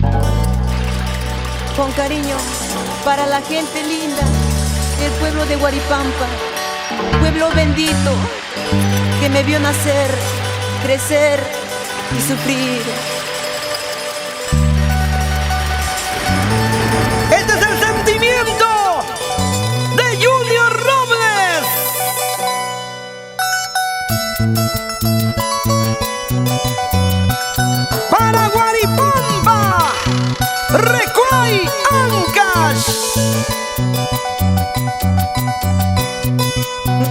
Con cariño para la gente linda del pueblo de Guaripampa, pueblo bendito que me vio nacer, crecer y sufrir. Este es el sentimiento de Junior Robles. Para Guaripampa, Recuay, Ancash.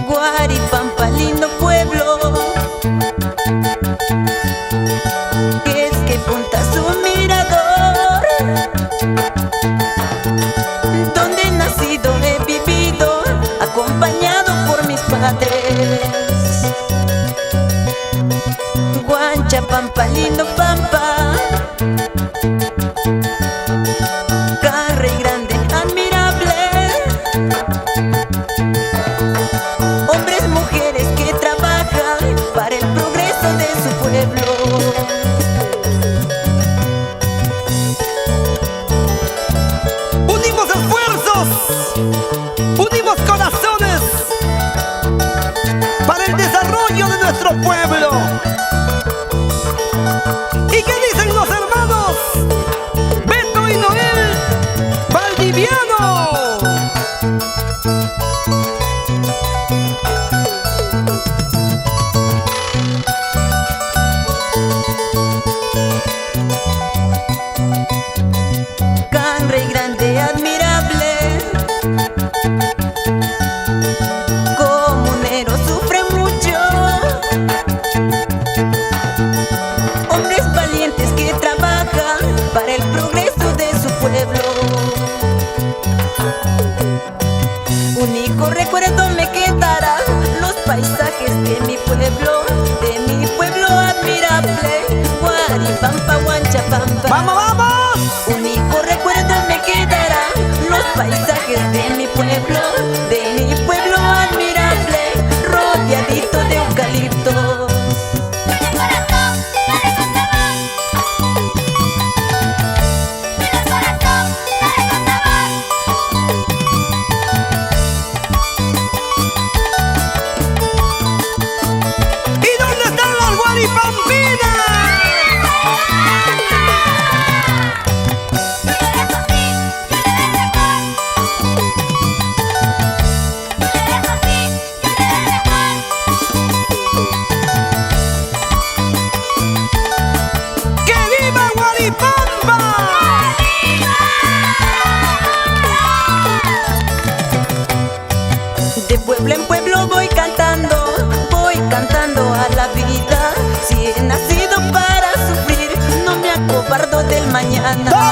Guaripampa, lindo pueblo, que es que punta su mirador, donde he nacido, he vivido, acompañado por mis padres. Guanchapampa, lindo Pampa, carre grande, admirable, hombres, mujeres que trabajan para el progreso de su pueblo. Unimos esfuerzos, unimos corazones para el desarrollo de nuestro pueblo. ¿Y qué dicen los hermanos Beto y Noel Valdiviano? Carre grande, admirable, comunero sufre mucho, hombres valientes que trabajan para el progreso de su pueblo. Único recuerdo me quedará los paisajes de mi pueblo admirable, Guaripampa, Guanchapampa. ¡Vamos, vamos! Único recuerdo me quedará los paisajes de mi pueblo admirable, rodeadito de eucaliptos. ¿Y dónde están las guaripampinas? ¡Que viva Guaripampa! De pueblo en pueblo voy cantando a la vida. Si he nacido para sufrir, no me acobardo del mañana.